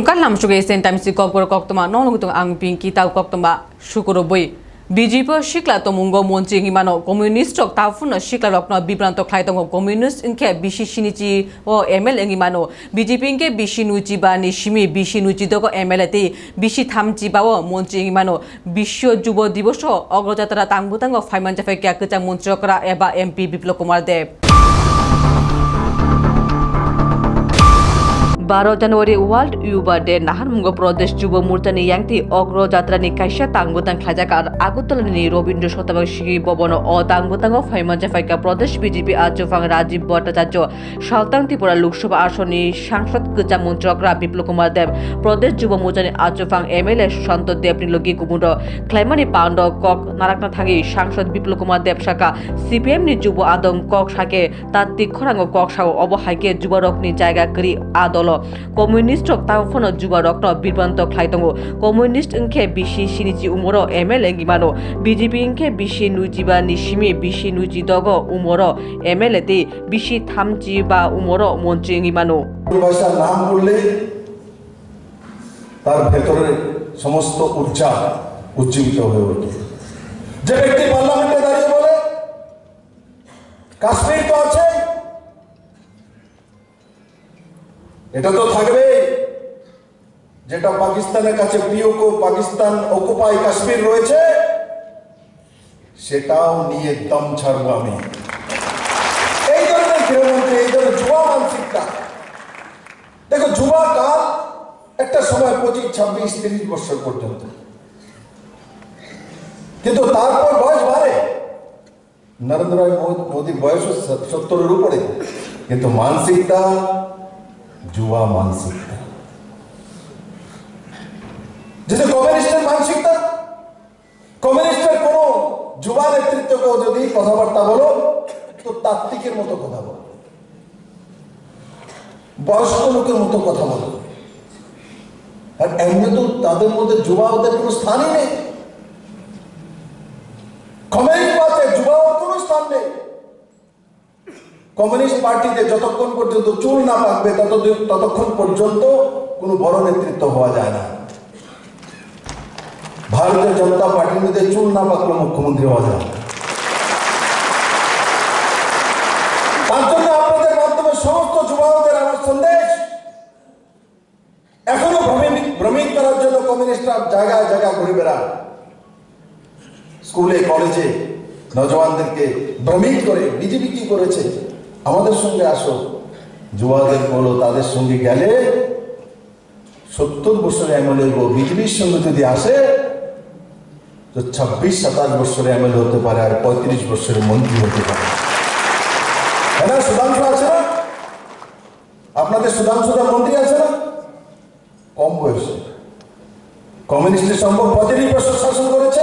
Tumkan lam suge sen time si kok toma nong tung ang pinki tau kok toma shukuro boy. BJP shikla to mungo monchi ngimano communist tok tafun shikla rokno bibranto khlaitong communist inke bishi shinichi o ML ngimano BJP inke bishi nuchi ba nishimi bishi nuchi doko ML te bishi thamchi ba o monchi ngimano bisho jubo দিবস অগ্রযাত্রা তাংবুতাঙ্গ ফাইমানজাফে ক্যাকচা মন্ত্রকরা এবা MP Biplab Kumar Deb 12 Januari World Yuba Day Nahanmungo Pradesh Juba Murtani Yangti Ogro Jatrani Kaisha Tangbutang Khajakar Agutolani Robindro Shotabashi Bobono O Tangbutango Faimanjafaika Pradesh BJP Ajofang Rajiv Bhattacharya Shaltang Tripura Lok Sabha Asoni Sangsad Kacha Montrokra Biplop Kumar Dev Pradesh Juba Murtani Ajofang MLA Shanto Debni Logi Kumundo Klaimani Pando Kok Narakna Thagi Sangsad Biplop Kumar Dev Shaka CPM ni Juba Adong Kok Shake Tati Khorango Kok Shao Obo Haike Juba Rokni Jaiga Kri Adolo Communist tok tawfono juba rokno birbranto khlaitongo Communist unke bishi shinichi umoro ML ngimano BJP unke bishi nuji ba nishimi bishi nuji dogo umoro ML te bishi thamji ba umoro monchi ngimano ভাষার নাম বললে তার ভেতরে সমস্ত ঊর্জা উজ্জীবিত হয়ে ওঠে যে ব্যক্তি পার্লামেন্টে দাঁড়িয়ে বলে কাশ্মীর তো আছে এটা তো থাকবে যেটা পাকিস্তানের কাছে প্রিয় পাকিস্তান অকুপাই কাশ্মীর রয়েছে সেটাও নিয়ে দম ছাড়বো আমি এই ধরনের গৃহমন্ত্রী এই ধরনের যুবা মানসিকতা দেখো যুবা কাল একটা সময় 25, 26, 30 বছর পর্যন্ত কিন্তু তারপর বয়স বাড়ে নরেন্দ্র মোদীর বয়স 70-এর উপরে কিন্তু মানসিকতা যুবা মানসিকতা যেটা কমিউনিস্টের মানসিকতা কমিউনিস্টের কোন যুবা নেতৃত্বকে যদি কথাবার্তা বলো তো তাত্ত্বিকের মতো কথা বলো বয়স্ক লোকের মতো কথা বলো আর এমনি তো তাদের মধ্যে যুবা ওদের কোনো স্থানই নেই কমিউনিস্ট পার্টিতে যুবাদের কোনো স্থান নেই কমিউনিস্ট পার্টিতে যতক্ষণ পর্যন্ত চুল না পাকবে ততক্ষণ পর্যন্ত কোনো বড় নেতৃত্ব হওয়া যায় না ভারতীয় জনতা পার্টির মধ্যে চুল না পাকলে মুখ্যমন্ত্রী হওয়া যায় তার জন্য আপনাদের মাধ্যমে সমস্ত যুবকদের আমার সন্দেশ এখনো ভ্রমিত করার জন্য কমিউনিস্টরা জায়গায় জায়গায় ঘুরে বেড়ায় স্কুলে কলেজে নজওয়ানদেরকে ভ্রমিত করে বিজেপি কি করেছে আমাদের সঙ্গে আসো যুবকদের বলো তাদের সঙ্গে গেলে 70 বছরের এমএলএ বিজেপির সঙ্গে যদি আসে তো 26-27 বছরের এমএলএ হতে পারে আর 35 বছরের মন্ত্রী হতে পারে না সুধাংশু আছে না আপনাদের সুধাংশুদা মন্ত্রী আছে না কম বয়সে কমিউনিস্টের সম্ভব 35 বছর শাসন করেছে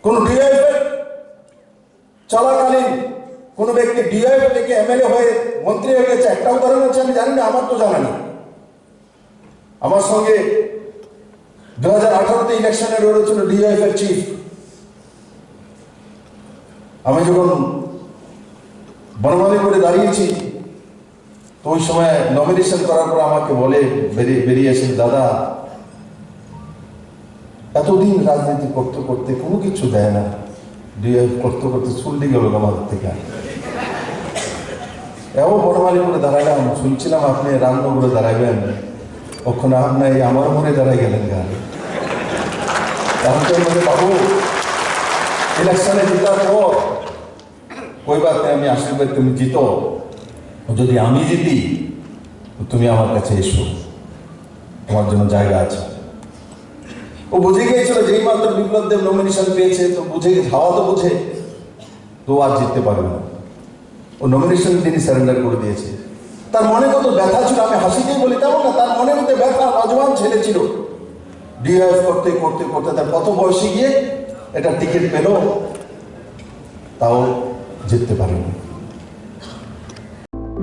কোন ডিআইএফ চলাকালীন কোন ব্যক্তি ডিআইএফ থেকে এমএলএ হয়ে মন্ত্রী হয়ে গেছে একটা উদাহরণ আছে আমি জানি না আমার তো জানা নেই আমার সঙ্গে 2018-তে ইলেকশনে লড়েছিল ডিআইএফ এর চিফ আমি যখন বনমালী করে দাঁড়িয়েছি তো ওই সময় নমিনেশন করার পর আমাকে বলে বেরিয়েছেন দাদা এতদিন রাজনীতি করতে করতে কোনো কিছু দেয় না ডিআইএফ করতে করতে চুল্লি গেল আমাদের থেকে এও বনমালী করে দাঁড়ালাম শুনছিলাম আপনি রামনগরে দাঁড়াবেন ওখানে আপনি আমার মনে দাঁড়াই গেলেন গান বাবু ইলেকশনে জিতার পর ওই বাতে আমি আসলে তুমি জিতো যদি আমি জিতি তুমি আমার কাছে এসো তোমার জন্য জায়গা আছে ও বুঝে গিয়েছিল যেই মাত্র বিপ্লব দেব নমিনেশন পেয়েছে তো বুঝে হাওয়া তো বুঝে তো আর জিততে পারবে না ও নমিনেশন তিনি সারেন্ডার করে দিয়েছে তার মনে কত ব্যথা ছিল আমি হাসিতেই বলি তেমন না তার মনের মধ্যে ব্যথা নজওয়ান ছেলে ছিল ডিআইএফ করতে করতে করতে তার কত বয়সে গিয়ে এটা টিকিট পেল তাও জিততে পারেনি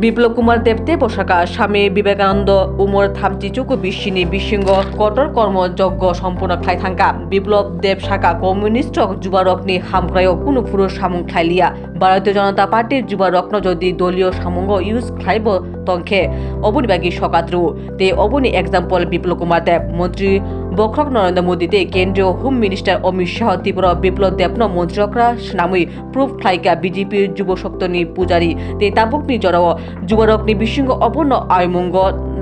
বিপ্লব কুমার দেবতে পোশাকা স্বামী বিবেকানন্দ উমর থামচিচুকু বিশিনী বিশৃঙ্গ কঠোর কর্মযজ্ঞ সম্পূর্ণ খাই থাকা বিপ্লব দেব শাখা কমিউনিস্ট যুবারকনি হামক্রায় কোনো পুরুষ সামুং খাইলিয়া ভারতীয় জনতা পার্টির যুবারত্ন যদি দলীয় সামুঙ্গ ইউজ খাইব তংখে অবনিবাগী সকাত্রু তে অবনি এক্সাম্পল বিপ্লব কুমার দেব মন্ত্রী বক্রক নরেন্দ্র মোদীতে কেন্দ্রীয় হোম মিনিস্টার অমিত শাহ ত্রিপুরা বিপ্লব দেবন মন্ত্রকরা নামই প্রুফ খাইকা বিজেপির যুব শক্তনি পূজারী তে তাবুকনি জড়াও যুবরকনি বিশৃঙ্গ অপূর্ণ আয়মঙ্গ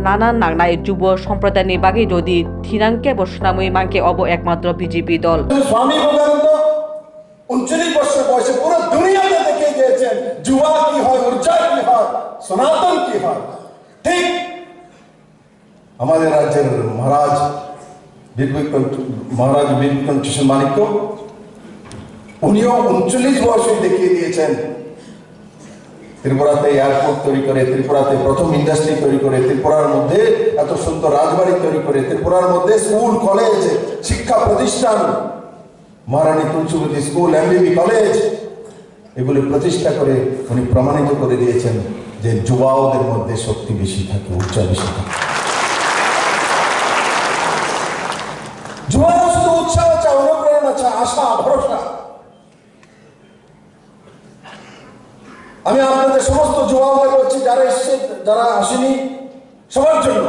নানা নাংনায় যুব সম্প্রদায়নি বাগে যদি থিরাঙ্কে বসনামই মাংকে অব একমাত্র বিজেপি দল স্বামী বিবেকানন্দ 39 বছর বয়সে পুরো দুনিয়াতে দেখিয়ে দিয়েছেন যুবা কি হয়, ঊর্জা কি হয়, সনাতন কি হয়। ঠিক আমাদের রাজ্যের মহারাজ বীরবিক্রম কিশোর মানিক্য উনিও 39 বয়সে দেখিয়ে দিয়েছেন ত্রিপুরাতে এয়ারপোর্ট তৈরি করে, ত্রিপুরাতে প্রথম ইন্ডাস্ট্রি তৈরি করে, ত্রিপুরার মধ্যে এত সুন্দর রাজবাড়ি তৈরি করে, ত্রিপুরার মধ্যে স্কুল কলেজ শিক্ষা প্রতিষ্ঠান মহারানী তুলসীবতী স্কুল এমবিবি কলেজ এগুলি প্রতিষ্ঠা করে উনি প্রমাণিত করে দিয়েছেন যে যুবাদের মধ্যে শক্তি বেশি থাকে, ঊর্জা বেশি থাকে। যুবারা শুধু উৎসাহ চায়, অনুপ্রেরণা চায়, আশা ভরসা। আমি আপনাদের সমস্ত যুবাদের বলছি, যারা এসছে যারা আসেনি সবার জন্য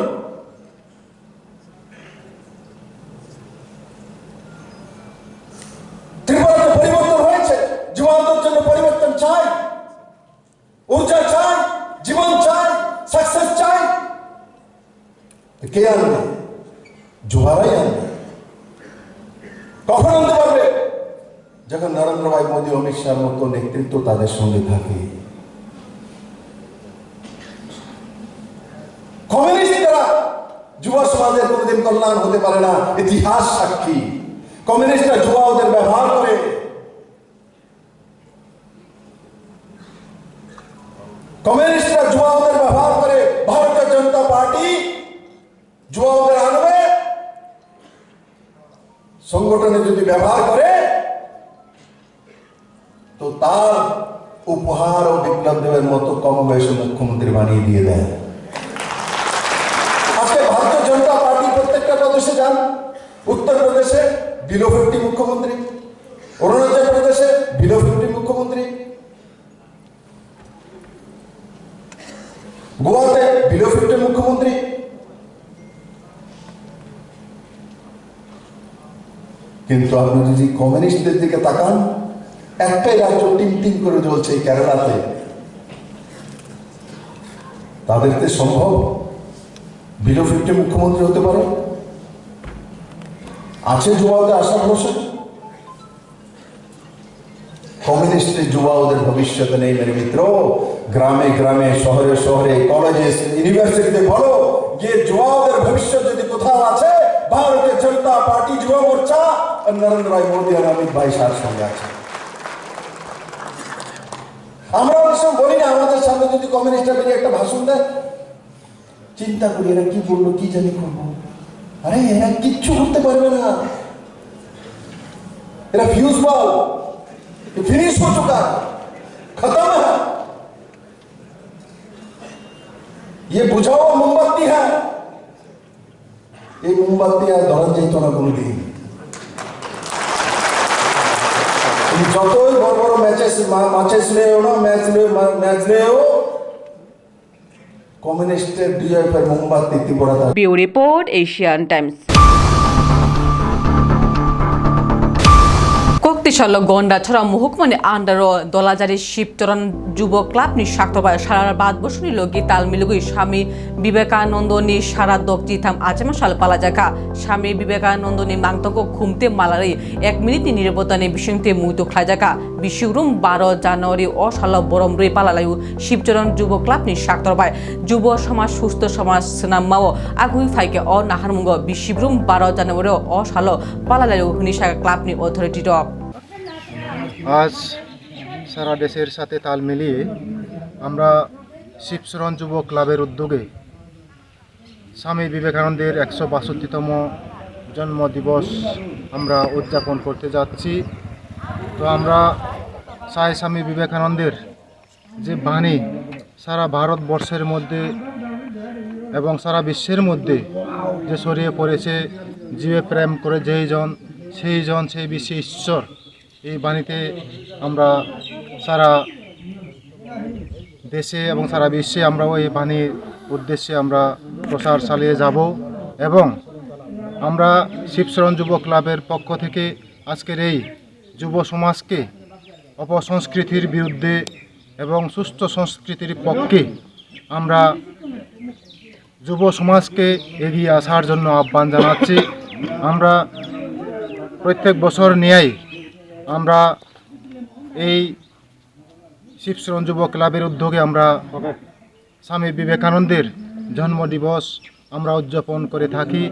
ত্রিপুরাতে পরিবর্তন হয়েছে, যুবাদের জন্য পরিবর্তন চাই, ঊর্জা চাই, জীবন চাই, সাকসেস চাই। কে আনবে? যুবারাই আনবে। কখন আনতে পারবে? যখন নরেন্দ্র ভাই মোদী, অমিত শাহর মতো নেতৃত্ব তাদের সঙ্গে থাকে। কমিউনিস্ট দ্বারা যুব সমাজের কোনদিন কল্যাণ হতে পারে না, ইতিহাস সাক্ষী। কমিউনিস্টরা যুবাদের ব্যবহার করে, কমিউনিস্টরা যুবাদের ব্যবহার করে। ভারতীয় জনতা পার্টি যুবাদের আনবে, সংগঠনে যদি ব্যবহার করে তো তার উপহার ও বিপ্লব দেবের মতো কম বয়সে মুখ্যমন্ত্রী বানিয়ে দিয়ে দেয়। আজকে ভারতীয় জনতা পার্টি প্রত্যেকটা প্রদেশে যান, উত্তরপ্রদেশে বিলো 50 মুখ্যমন্ত্রী, অরুণাচল প্রদেশে বিলো 50 মুখ্যমন্ত্রী, গোয়াতে বিলো 50 মুখ্যমন্ত্রী। কিন্তু আপনি যদি কমিউনিস্টদের দিকে তাকান, একটাই রাজ্য টিম টিম করে জ্বলছে কেরালাতে। তাদেরকে সম্ভব বিলো 50 মুখ্যমন্ত্রী হতে পারে? আছে যুবাদের আশা ভরসা? কমিউনিস্টের যুবাদের ভবিষ্যৎ নেই মেরে মিত্র। গ্রামে গ্রামে, শহরে শহরে, কলেজে, ইউনিভার্সিটিতে বলো যে যুবাদের ভবিষ্যৎ যদি কোথাও আছে, ভারতীয় জনতা পার্টি যুব মোর্চা আর নরেন্দ্র ভাই মোদী আর অমিত ভাই শাহর সঙ্গে আছে। আমরা অনেক সময় বলি না, আমাদের সামনে যদি কমিউনিস্টরা বেরিয়ে একটা ভাষণ দেয়, চিন্তা করি এরা কি বললো, কি জানি করবো। আরে এরা কিচ্ছু করতে পারবে না, এরা ফিউজ বল फिनिश हो चुका है, खत्म है। ये बुझाओ मोमबत्ती है, ये मोमबत्ती আর ধরা যেত না কোনোদিন। তুমি যতই বড় বড় ম্যাচেস নেও না, ম্যাচ নেও, কমিউনিস্টের ডিএফের মোমবাতি Tripura. Bureau report, Asian Times. শক্তিশাল গন্ডা ছড়া মুহুকমানি আন্ডার দলাজারি শিবচরণ যুব ক্লাব নি সাক্তবায় সারা বাদ বসুনি লগি তাল মিলুগুই স্বামী বিবেকানন্দ নি সারা দক জিথাম আচমা সাল পালা জায়গা স্বামী বিবেকানন্দ নি মাংতক খুমতে মালারি 1 মিনিট নি নিরাপত্তানি বিশংতে মুইতো খাই জায়গা বিশুরুম 12 জানুয়ারি ও সাল বরম রই পালালায়ু শিবচরণ যুব ক্লাব নি সাক্তবায় যুব সমাজ সুস্থ সমাজ নামাও আগুই ফাইকে অ নাহারমুঙ্গ বিশিবরুম 12 জানুয়ারি ও সাল পালালায়ু হুনিশা ক্লাব নি অথরিটি টপ। আজ সারা দেশের সাথে তাল মিলিয়ে আমরা শিবচরণ যুব ক্লাবের উদ্যোগে স্বামী বিবেকানন্দের 162তম জন্মদিবস আমরা উদযাপন করতে যাচ্ছি। তো আমরা স্বামী বিবেকানন্দের যে বাণী সারা ভারতবর্ষের মধ্যে এবং সারা বিশ্বের মধ্যে যে ছড়িয়ে পড়েছে, জীবে প্রেম করে সেই জন সেই বিশ্বে ঈশ্বর, এই বাণীতে আমরা সারা দেশে এবং সারা বিশ্বে আমরাও এই বাণীর উদ্দেশ্যে আমরা প্রচার চালিয়ে যাব। এবং আমরা শিবশরণ যুব ক্লাবের পক্ষ থেকে আজকের এই যুব সমাজকে অপসংস্কৃতির বিরুদ্ধে এবং সুস্থ সংস্কৃতির পক্ষে আমরা যুব সমাজকে এগিয়ে আসার জন্য আহ্বান জানাচ্ছি। আমরা প্রত্যেক বছর ন্যায় আমরা এই শিবশরণ যুব ক্লাবের উদ্যোগে আমরা স্বামী বিবেকানন্দের জন্মদিবস আমরা উদযাপন করে থাকি।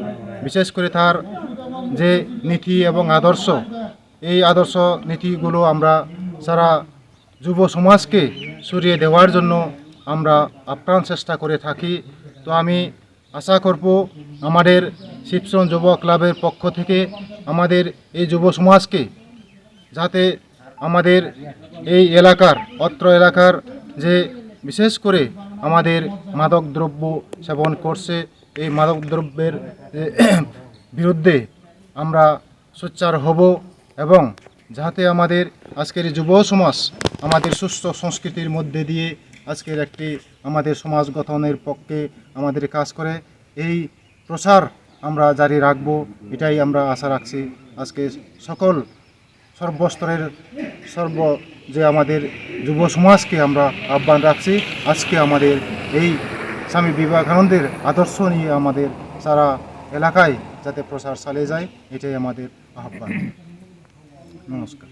বিশেষ করে তার যে নীতি এবং আদর্শ, এই আদর্শ নীতিগুলো আমরা সারা যুব সমাজকে ছড়িয়ে দেওয়ার জন্য আমরা আপ্রাণ চেষ্টা করে থাকি। তো আমি আশা করব আমাদের শিবশরণ যুব ক্লাবের পক্ষ থেকে আমাদের এই যুব সমাজকে, যাতে আমাদের এই অত্র এলাকার যে বিশেষ করে আমাদের মাদক দ্রব্য সেবন করছে, এই মাদক দ্রব্যের বিরুদ্ধে আমরা সোচ্চার হব এবং যাতে আমাদের আজকের যুব সমাজ আমাদের সুস্থ সংস্কৃতির মধ্যে দিয়ে আজকের একটি আমাদের সমাজ গঠনের পক্ষে আমাদের কাজ করে, এই প্রসার আমরা জারি রাখব, এটাই আমরা আশা রাখছি। আজকে সকল সর্বস্তরের যে আমাদের যুব সমাজকে আমরা আহ্বান রাখছি, আজকে আমাদের এই স্বামী বিবেকানন্দের আদর্শ নিয়ে আমাদের সারা এলাকায় যাতে প্রসার চালিয়ে যায়, এটাই আমাদের আহ্বান। নমস্কার।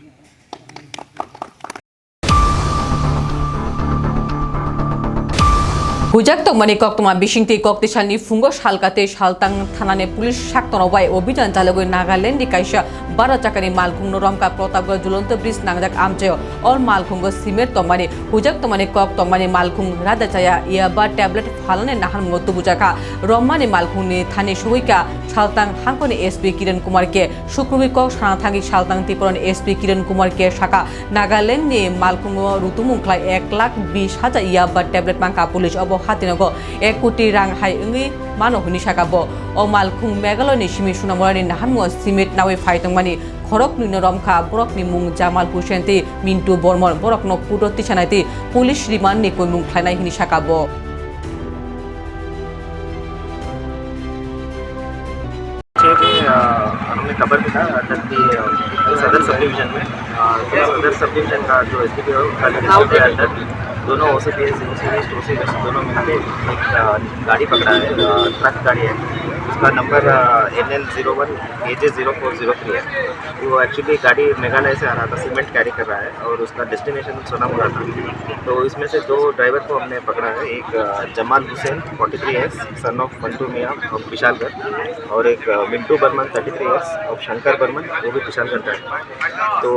Hujak tong mani kok tong bisingti kok tisani fungo salkate saltang thanane pulis saktono bai অভিযান চালাগoi Nagaland di kaisa 12 chakani malkhung noromka protapgor julonto bridge nangjak amcheo or malkhungo simer tong mani hujak tong mani kok tong mani malkhung radachaya iaba tablet phalane nahan motu bujaka rommani malkhungni thani suhika saltang hangkoni SP Kiran Kumar ke শুক্রবার cock সানাথাঙ্গি সালতাং ত্রিপুরান SP কিরণ কুমার কে শাখা নাগাল্যান্ড নি মালখুঙ্গ রুতুমুংখ্লাই 1,20,000 ইয়াবা tablet মাংকা police of হাতিনগ 1 কোটি রাং high ইংি মানহুনি শাখাব ও মালখুং মেঘালয়নি সিমি সুনামরানি নাহামু সিমেট নাওয়ে ফাইতংমানি খরক নিন রমখা বরকনি মুং Jamal হুসেনতি Mintu Barman বরকন পুটো তিছানাইতি police remand নি কইমুং খ্লাইনাই হিনি শাখাব। हमने खबर मिला सदर सब डिवीजन में सदर सब डिवीजन का जो SDPO के अंदर दोनों OCPS दोनों मिलकर एक गाड़ी पकड़ा है, ट्रक गाड़ी है, उसका नंबर NL01 AJ0403 है। वो एक्चुअली गाड़ी मेघालय से आ रहा था, सीमेंट कैरी कर रहा है और उसका डेस्टिनेशन सोनामुरा था। तो इसमें से 2 ड्राइवर को हमने पकड़ा है, एक Jamal Hussain 43 years son of Mantu मियाँ ऑफ विशालगढ़ और एक मिंटू बर्मन 33 इयर्स ऑफ शंकर बर्मन, वो भी विशालगढ़ का है। तो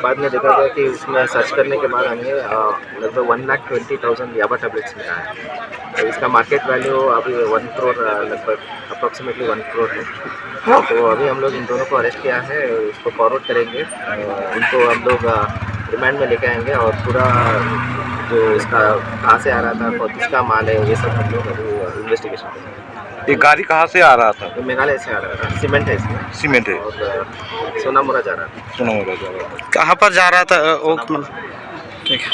बाद में देखा गया कि उसमें सर्च करने के बाद हमें लगभग 1,20,000 याबा टैबलेट्स मिला है। तो इसका मार्केट वैल्यू अभी 1 करोड़ लगभग अप्रॉक्सीमेटली 1 करोड़ है। तो अभी हम लोग इन दोनों को अरेस्ट किया है, उसको फॉरवर्ड करेंगे, उनको हम लोग रिमांड में लेके आएंगे और पूरा जो इसका कहाँ से आ रहा था, किसका माल है, ये सब हम लोग अभी इन्वेस्टिगेशन करेंगे। ये गाड़ी कहाँ से आ रहा था? तो मेघालय से आ रहा था, सीमेंट है इसमें, सीमेंट है, और सोनामुरा जा रहा था। सोनामुरा जा रहा था। कहाँ पर जा रहा था वो? ठीक है।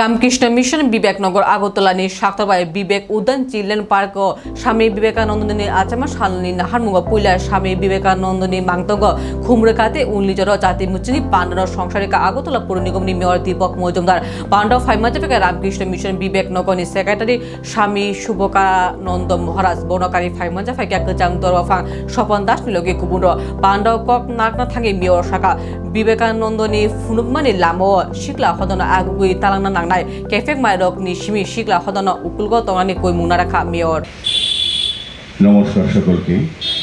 রামকৃষ্ণ মিশন বিবেকনগর আগরতলানি সাক্তবাই বিবেক উদ্যান চিলড্রেন পার্ক ও স্বামী বিবেকানন্দনী আচামা সালনি নাহারমুগ পুইলা স্বামী বিবেকানন্দনী মাংতগ খুমরেকাতে উনলিজর জাতি মুচিনি পান্ডর সংসারিকা আগরতলা পৌর নিগমনি মেয়র দীপক মজুমদার পান্ডব ফাইমাজাপেকা রামকৃষ্ণ মিশন বিবেকনগরনি সেক্রেটারি স্বামী শুভকানন্দ মহারাজ বনকারী ফাইমাজাফাইকা গজাং দরফাং স্বপন দাস নিলগে কুবুন্ড পান্ডব কক নাকনা থাকি মেয়র শাখা বিবেকানন্দনী ফুনুকমানি লামো শিকলা হদন আগুই তালাংনা নাংনাই কেফেক মাইরক নি সিমি শিকলা হদন উকুলগ তংনানি কই মুনা রাখা মেয়র। নমস্কার সকলকে,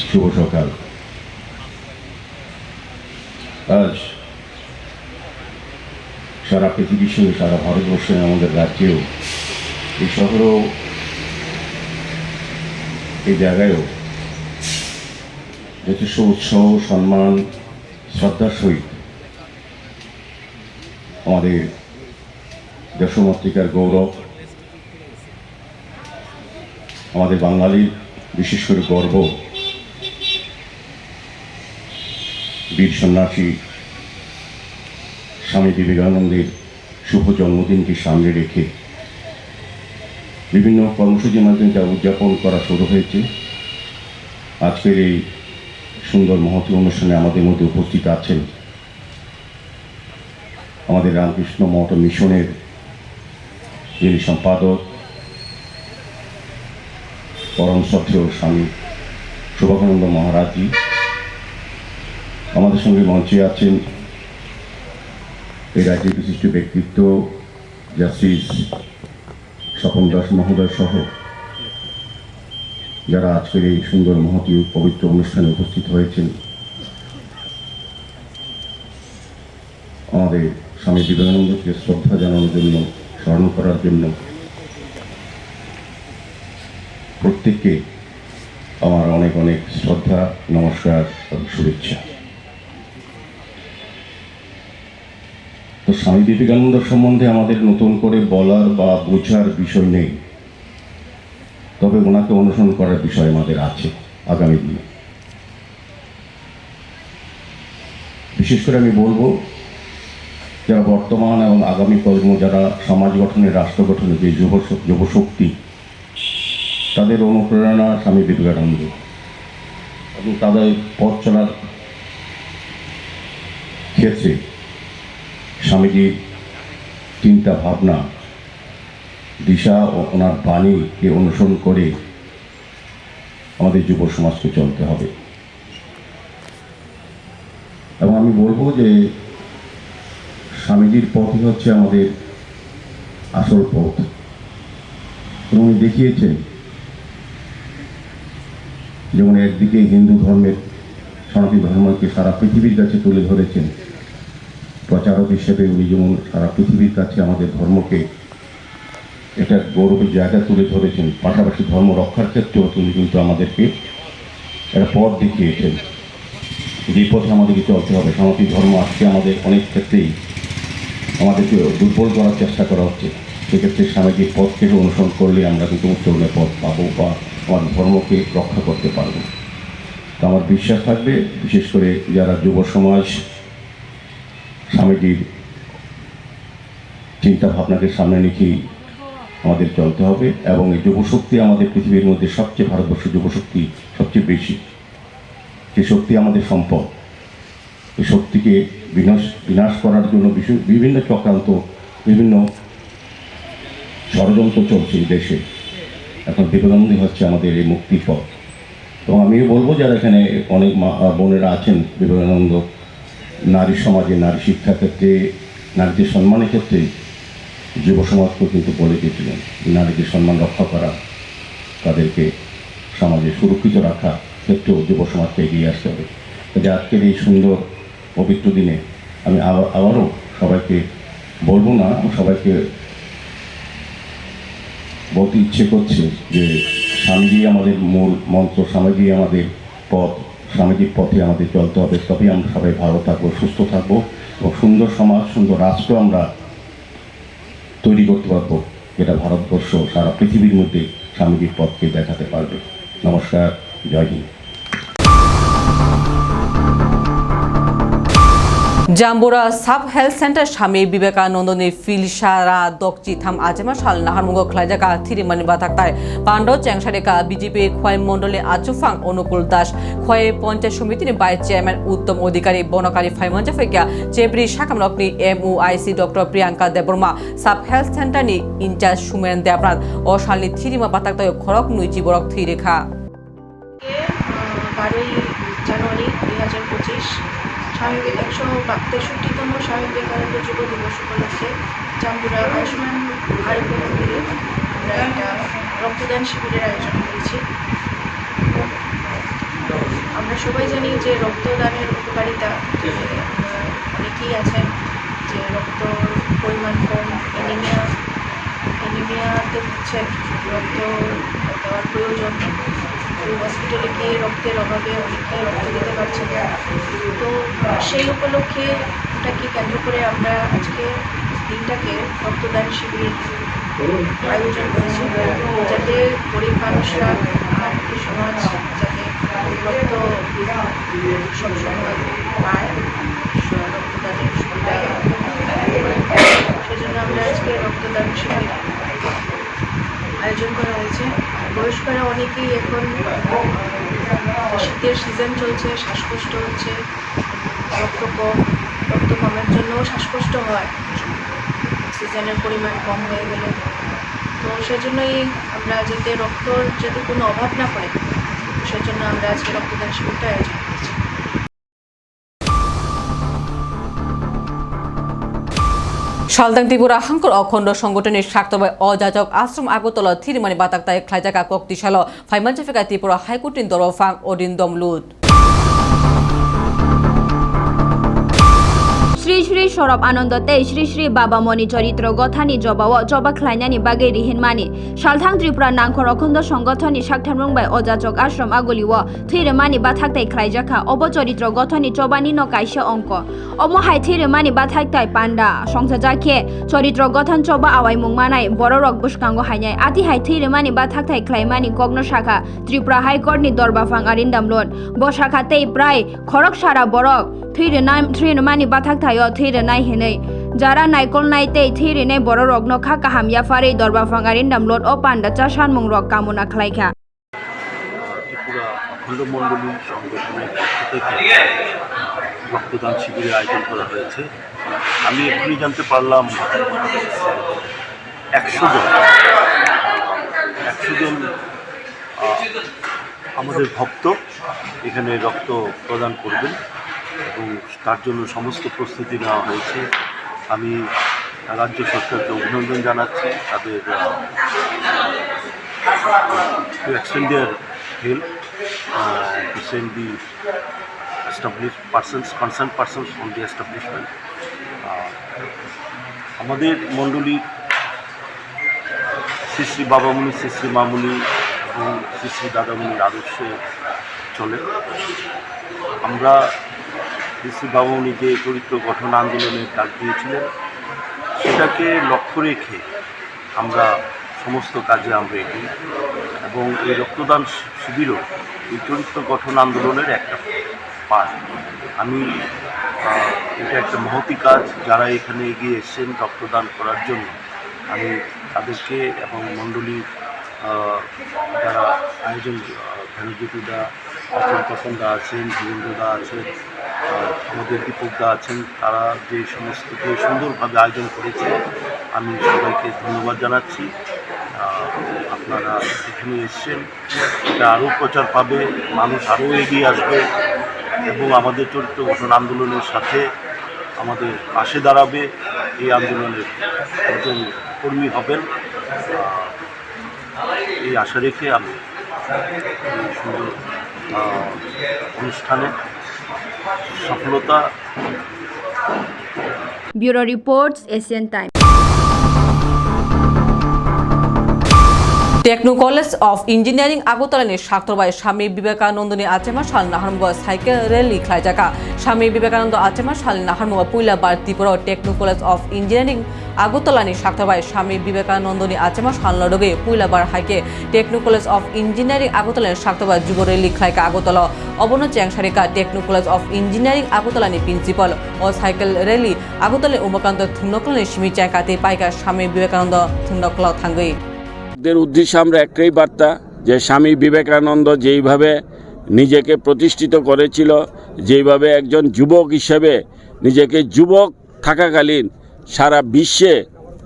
শুভ সকাল। আজ সারা পৃথিবীর সঙ্গে সারা ভারতবর্ষে আমাদের রাজ্যেও এই শহরেও এই জায়গায়ও যথেষ্ট উৎসাহ, সম্মান, শ্রদ্ধার সহিত আমাদের দেশমাতৃকার গৌরব, আমাদের বাঙালির বিশেষ করে গর্ব বীর সন্ন্যাসী স্বামী বিবেকানন্দের শুভ জন্মদিনকে সামনে রেখে বিভিন্ন কর্মসূচির মাধ্যমে যা উদযাপন করা শুরু হয়েছে। আজকের এই সুন্দর মহতী অনুষ্ঠানে আমাদের মধ্যে উপস্থিত আছেন আমাদের রামকৃষ্ণ মঠ মিশনের যিনি সম্পাদক পরম শ্রদ্ধেয় স্বামী শোভাকানন্দ মহারাজজি। আমাদের সঙ্গে মঞ্চে আছেন এই রাজ্যের বিশিষ্ট ব্যক্তিত্ব জাস্টিস স্বপন দাস মহোদয় সহ যারা আজকের এই সুন্দর মহতী পবিত্র অনুষ্ঠানে উপস্থিত হয়েছেন। আমাদের স্বামী বিবেকানন্দকে শ্রদ্ধা জানানোর জন্য, স্মরণ করার জন্য প্রত্যেককে আমার অনেক অনেক শ্রদ্ধা, নমস্কার এবং শুভেচ্ছা। তো স্বামী বিবেকানন্দ সম্বন্ধে আমাদের নতুন করে বলার বা বোঝার বিষয় নেই, তবে ওনাকে অনুসরণ করার বিষয় আমাদের আছে আগামী দিনে। বিশেষ করে আমি বলবো যারা বর্তমান এবং আগামী প্রজন্ম, যারা সমাজ গঠনে, রাষ্ট্র গঠনে যে যুবশক্তি, তাদের অনুপ্রেরণা স্বামী বিবেকানন্দ এবং তাদের পথ চলার ক্ষেত্রে স্বামীজির চিন্তা ভাবনা, দিশা ও ওনার বাণীকে অনুসরণ করে আমাদের যুব সমাজকে চলতে হবে। এবং আমি বলবো যে স্বামীজির পথই হচ্ছে আমাদের আসল পথ। উনি দেখিয়েছেন যেমন একদিকে হিন্দু ধর্মের, সনাতন ধর্মকে সারা পৃথিবীর কাছে তুলে ধরেছেন, প্রচারক হিসেবে উনি যেমন সারা পৃথিবীর কাছে আমাদের ধর্মকে এটা গৌরবের জায়গা তুলে ধরেছেন, পাশাপাশি ধর্ম রক্ষার ক্ষেত্রেও তিনি কিন্তু আমাদেরকে একটা পথ দেখিয়েছেন যে পথে আমাদেরকে চলতে হবে। সনাতন ধর্ম আজকে আমাদের অনেক ক্ষেত্রেই আমাদেরকে দুর্বল করার চেষ্টা করা হচ্ছে। সেক্ষেত্রে স্বামীজির পথকে অনুসরণ করলে আমরা কিন্তু উত্তরণের পথ পাবো বা আমার ধর্মকে রক্ষা করতে পারবো। তো আমার বিশ্বাস থাকবে, বিশেষ করে যারা যুব সমাজ স্বামীজির চিন্তা ভাবনাকে সামনে রেখেই আমাদের চলতে হবে। এবং এই যুবশক্তি আমাদের পৃথিবীর মধ্যে সবচেয়ে, ভারতবর্ষের যুবশক্তি সবচেয়ে বেশি, যে শক্তি আমাদের সম্পদ। এই শক্তিকে বিনাশ করার জন্য বিভিন্ন চক্রান্ত, বিভিন্ন ষড়যন্ত্র চলছে এই দেশে। এখন বিবেকানন্দ হচ্ছে আমাদের এই মুক্তির পথ। তো আমিও বলবো যারা এখানে অনেক বোনেরা আছেন, বিবেকানন্দ নারী সমাজে, নারী শিক্ষা ক্ষেত্রে, নারীদের সম্মানের ক্ষেত্রে যুব সমাজকেও কিন্তু বলে দিয়েছিলেন নারীদের সম্মান রক্ষা করা, তাদেরকে সমাজে সুরক্ষিত রাখা ক্ষেত্রেও যুব সমাজকে এগিয়ে আসতে হবে। যে আজকের এই সুন্দর পবিত্র দিনে আমি আবারও সবাইকে বলবো না, সবাইকে বলতে ইচ্ছে করছে যে স্বামীজি আমাদের মূল মন্ত্র, স্বামীজি আমাদের পথ, স্বামীজির পথে আমাদের চলতে হবে। তবেই আমরা সবাই ভালো থাকবো, সুস্থ থাকবো এবং সুন্দর সমাজ, সুন্দর রাষ্ট্র আমরা তৈরি করতে পারবো, যেটা ভারতবর্ষ সারা পৃথিবীর মধ্যে স্বামীজির পথকে দেখাতে পারবে। নমস্কার, জয় হিন্দ। জাম্বুরা সাব হেলথ সেন্টার স্বামী বিবেকানন্দনি ফিলসারা দকচি থাম আজেমা সাল নাহারমুঙ্গ খ্লাইজাকা থিরিমানি বাথাকতায় পান্ডব চেংসারেকা বিজেপি খোয়াই মন্ডলে আচুফাং অনুকূল দাস খোয়াই পঞ্চায়েত সমিতিনি ভাইস চেয়ারম্যান উত্তম অধিকারী বনকারী ফাইমঞ্জা ফেকিয়া চেব্রি সাকামরকনি MOIC doctor Priyanka Debbarma sub health সেন্টারনি ইনচার্জ সুমেন দেবনাথ ও সালনি থিরিমা বাথাকতায় খরক নুইজি বরক থিরেখা 12 জানুয়ারি 2025 163তম স্বামী বিবেকানন্দ যুব দিবস উপলক্ষে জাম্বুরা আয়ুষ্মান ভারত মন্দিরে আমরা একটা রক্তদান শিবিরের আয়োজন করেছি। আমরা সবাই জানি যে রক্তদানের উপকারিতা, অনেকেই আছেন যে রক্ত পরিমাণ কম, অ্যানিমিয়াতে ভুগছেন, রক্ত দেওয়ার প্রয়োজন, তো হসপিটালে গিয়ে রক্তের অভাবে অনেকে রক্ত দিতে পারছে না। তো সেই উপলক্ষে ওটাকে কেন্দ্র করে আমরা আজকে দিনটাকে রক্তদান শিবির আয়োজন করেছি, যাতে গরিব মানুষরা আর সমাজ যাতে রক্ত সবসময় পায়, রক্তদানের সুবিধা, সেজন্য আমরা আজকে রক্তদান শিবির আয়োজন করা হয়েছে। বয়স্করা অনেকেই এখন শীতের সিজন চলছে, শ্বাসকষ্ট হচ্ছে, রক্ত কমের জন্যও শ্বাসকষ্ট হয় অক্সিজেনের পরিমাণ কম হয়ে গেলে। তো সেজন্যই আমরা যাতে কোনো অভাব না পড়ে, সেজন্য আমরা আজকে রক্তদান শিবিরটা আয়োজন করেছি। সালদাং ত্রিপুরা হাঙ্কর অখণ্ড সংগঠনের স্বার্থবায় অযাচক আশ্রম আগরতলা থিরিমানি বাতাক্তায় খ্লাইজাকা কক্তিশাল ফাইমানজাফিকা ত্রিপুরা হাইকোর্টের দরফাং অদিন দমলুদ श्री श्री सौरभ आनंदते श्री श्री बाबा मणि चरित्र गथानी जबाव जबा ख्लाइनानी बागे रिहिनमानी सालथां त्रिपुरा नांखर अखण्ड संगठननि साक्थामरुंबाय अजाचक आश्रम आगलिव थैरमानी बाथाक्ताय ख्लाइजाखा अब चरित्र गथानी जबानी न काइसा अंक अमहाय थैरमानी बाथाक्ताय पान्डा संसाजाखे चरित्र गथन जबा आवाय मुंगमानाय बररक बुसकांगो हायनाय आतिहाय थैरमानी बाथाक्ताय ख्लाइमानी कग्न शाखा त्रिपुरा हाइकोर्टनि दरबाफां आरिन्दामलोन ब शाखाते प्राय खरक सारा बरक थैरमानी बाथाक्ताय थैरनाय हेनै जारा नाइकल नाइते थैरनाय बर रग्न खा काहाम याफारे दरबा फांगारिन दामलोट ओ पांडाचा सानमुं रग कामना खालायखा ত্রিপুরা অখণ্ড মণ্ডলী সংগঠনের পক্ষ থেকে রক্তদান শিবিরের আয়োজন করা হয়েছে। আমি এখনই জানতে পারলাম 100 জন আমাদের ভক্ত এখানে রক্ত প্রদান করবেন এবং তার জন্য সমস্ত প্রস্তুতি নেওয়া হয়েছে। আমি রাজ্য সরকারকে অভিনন্দন জানাচ্ছি তাদের to extend their help to send the established persons, concerned persons from the establishment. আমাদের মণ্ডলীর শ্রী শ্রী বাবামণি, শ্রী শ্রী মামুনি এবং শ্রী শ্রী দাদামণির আদর্শে চলে। আমরা শ্রী শ্রী বাবামণি যে চরিত্র গঠন আন্দোলনের ডাক দিয়েছিলেন সেটাকে লক্ষ্য রেখে আমরা সমস্ত কাজে আমরা এগিয়ে এবং এই রক্তদান শিবিরও এই চরিত্র গঠন আন্দোলনের একটা পার্ট। আমি এটা একটা মহতি কাজ, যারা এখানে এগিয়ে এসেছেন রক্তদান করার জন্য আমি তাদেরকে এবং মণ্ডলীর যারা আয়োজন ধ্যানজ্যোতিদা আছেন, তপনদা আছেন, ধীরেন্দ্রদা আছেন, আমাদের দীপকদা আছেন, তারা যে সুন্দরভাবে আয়োজন করেছে আমি সবাইকে ধন্যবাদ জানাচ্ছি। আপনারা এখানে এসছেন, এটা আরও প্রচার পাবে, মানুষ আরও এগিয়ে আসবে এবং আমাদের চরিত্র গঠন আন্দোলনের সাথে আমাদের পাশে দাঁড়াবে, এই আন্দোলনের একজন কর্মী হবেন এই আশা রেখে আমি এই সুন্দর অনুষ্ঠানে সফলতা। Bureau reports Asian time. Techno college of engineering আগরতলাनि স্বার্থবায় স্বামী বিবেকানন্দনি আচেমা সাল নাহারমুগ সাইকেল রেলি খ্লাইজাকা স্বামী বিবেকানন্দ আচেমা সাল নাহারমুগ পয়লা বার Tripura techno college of engineering আগরতলাनि স্বার্থবায় স্বামী বিবেকানন্দনি আচেমা সাল লডগে পয়লা বার হাইকে टेक्नो कलेज अफ इंजिनियारिंग আগরতলাनि স্বার্থবায় যুব রেলি খ্লাইকা আগরতলা অবন চ্যাংসারিকা टेक्नो कलेज अफ इंजिनियारिंग আগরতলাनि প্রিন্সিপাল ও সাইকেল রেলি আগরতলা উমাকান্ত থুমনকলনি সিমি চ্যাংকাতে পাইকা স্বামী বিবেকানন্দ থুমনকলাও থাঙ্গই দের উদ্দেশ্যে আমরা একটাই বার্তা যে স্বামী বিবেকানন্দ যেইভাবে নিজেকে প্রতিষ্ঠিত করেছিল, যেইভাবে একজন যুবক হিসেবে নিজেকে যুবক থাকাকালীন সারা বিশ্বে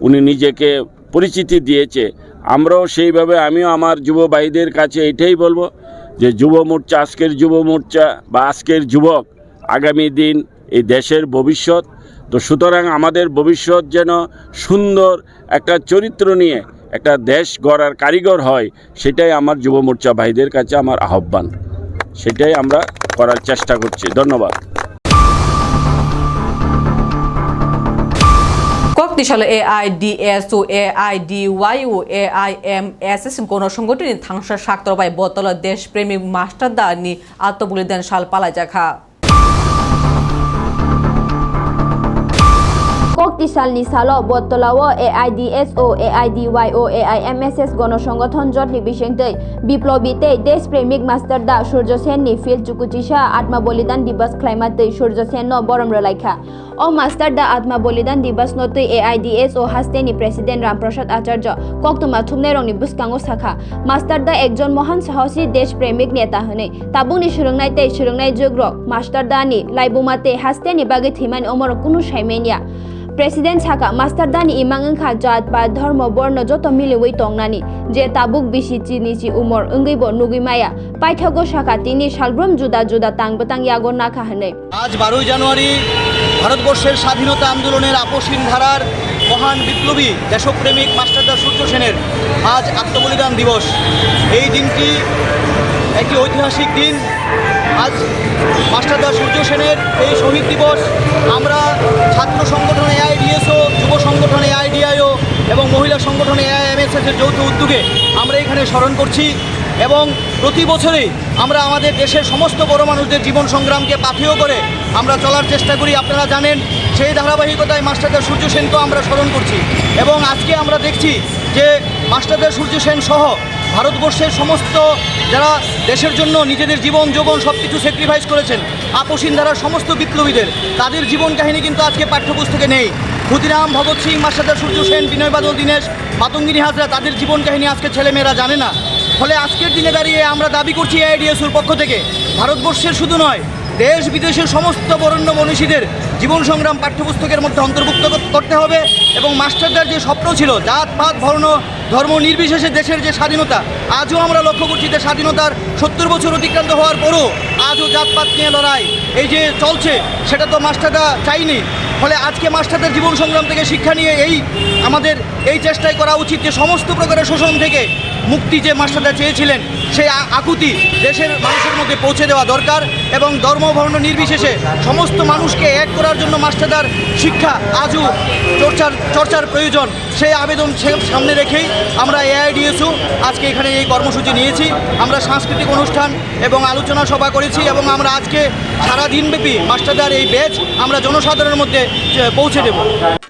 উনি নিজেকে পরিচিতি দিয়েছে, আমরাও সেইভাবে আমিও আমার যুব ভাইদের কাছে এটাই বলবো যে যুব মোর্চা, আজকের যুব মোর্চা বা আজকের যুবক আগামী দিন এই দেশের ভবিষ্যৎ। তো সুতরাং আমাদের ভবিষ্যৎ যেন সুন্দর একটা চরিত্র নিয়ে একটা দেশ গড়ার কারিগর হয়, সেটাই আমার যুব মোর্চা ভাইদের কাছে আমার আহ্বান, সেটাই আমরা করার চেষ্টা করছি। ধন্যবাদ। শক্তিশালী AIDSO AIDYO AIMSS গণসংগঠনের থাংসা সাক্তরবাই বতল দেশপ্রেমিক মাস্টার দানি আত্মবলিদান সাল পালাজাখা শক্তিশালী সালো বতলাও AIDSO AIDYO AIMSS গণসংগঠন জটনি বিশেষতই বিপ্লবীতে দেশপ্রেমিক মাস্টার দা সূর্য সেননি ফিল চুকুচিসা আত্মা বলিদান দিবস ক্লাইমাতে সূর্য সেন বরম রলাইখা ও মাস্টার দা আত্মা বলিদান দিবস নতই AIDSO হাস্তেনি প্রেসিডেন্ট রামপ্রসাদ আচার্য কক্তমা থুমনে রংনি বুসকাঙ্গো শাখা মাস্টার দা একজন মহান সাহসী দেশপ্রেমিক নেতা হনে তাবুনি সুরংনাইতে সুরংনাই যুগ্র মাস্টার দানি লাইবুমাতে হাস্তেনি বাগে থিমানি অমর কুনু সাইমেনিয়া প্রেসিডেন্ট ছাকা মাস্টার দানি ইমাংখা জাত বা ধর্ম বর্ণ যত মিলিওই টংনানি যে তাবুক বিশি চিনিচি উমর অঙ্গৈব নুগিমায়া পাইথগো শাখা তিনি সালব্রম জুদা জুদা তাংবতাং ইয়াগো নাখা হনে আজ 12 জানুয়ারি ভারতবর্ষের স্বাধীনতা আন্দোলনের আপসীন ধারার মহান বিপ্লবী দেশপ্রেমিক মাস্টারদা সূর্য সেনের আজ আত্মবলিদান দিবস। এই দিনটি একটি ঐতিহাসিক দিন। আজ মাস্টারদা সূর্য সেনের এই শহীদ দিবস আমরা ছাত্র সংগঠন AIDSO, যুব সংগঠন AIDIO এবং মহিলা সংগঠন AIMSS এর যৌথ উদ্যোগে আমরা এখানে স্মরণ করছি এবং প্রতি বছরেই আমরা আমাদের দেশের সমস্ত বড় মানুষদের জীবন সংগ্রামকে পাথেয় করে আমরা চলার চেষ্টা করি। আপনারা জানেন সেই ধারাবাহিকতায় মাস্টারদা সূর্য সেনকেও আমরা স্মরণ করছি এবং আজকে আমরা দেখছি যে মাস্টারদা সূর্য সেন সহ ভারতবর্ষের সমস্ত যারা দেশের জন্য নিজেদের জীবন যৌবন সব কিছু স্যাক্রিফাইস করেছেন আপসীন ধারার সমস্ত বিপ্লবীদের তাদের জীবন কাহিনী কিন্তু আজকে পাঠ্যপুস্তকে নেই। ক্ষুদিরাম, ভগৎ সিং, মাস্টারদা সূর্য সেন, বিনয় বাদল দীনেশ, মাতঙ্গিনী হাজরা তাদের জীবন কাহিনী আজকে ছেলেমেয়েরা জানে না। ফলে আজকের দিনে দাঁড়িয়ে আমরা দাবি করছি AIDSOর পক্ষ থেকে ভারতবর্ষের শুধু নয় দেশ বিদেশের সমস্ত বরেণ্য মনীষীদের জীবন সংগ্রাম পাঠ্যপুস্তকের মধ্যে অন্তর্ভুক্ত করতে হবে এবং মাস্টারদার যে স্বপ্ন ছিল জাত পাত বর্ণ ধর্ম নির্বিশেষে দেশের যে স্বাধীনতা আজও আমরা লক্ষ্য করছি যে স্বাধীনতার 70 বছর অতিক্রান্ত হওয়ার পরও আজও জাতপাত নিয়ে লড়াই এই যে চলছে সেটা তো মাস্টারদা চাইনি। ফলে আজকে মাস্টারদের জীবন সংগ্রাম থেকে শিক্ষা নিয়ে আমাদের এই চেষ্টাই করা উচিত যে সমস্ত প্রকারের শোষণ থেকে মুক্তি যে মাস্টারদা চেয়েছিলেন সেই আকুতি দেশের মানুষের মধ্যে পৌঁছে দেওয়া দরকার এবং ধর্ম বর্ণ নির্বিশেষে সমস্ত মানুষকে এক করার জন্য মাস্টারদার শিক্ষা আজও চর্চার প্রয়োজন। সেই আবেদন সামনে রেখেই আমরা AIDSO আজকে এখানে এই কর্মসূচি নিয়েছি। আমরা সাংস্কৃতিক অনুষ্ঠান এবং আলোচনা সভা করেছি এবং আমরা আজকে সারা দিনব্যাপী মাস্টারদার এই ব্যাচ আমরা জনসাধারণের মধ্যে পৌঁছে দেব।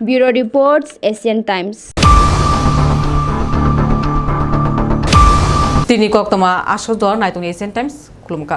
Bureau reports, Asian Times. তিনি কক্তমা আশোদর নাইতুং এশিয়ান টাইমস খুলুমকা।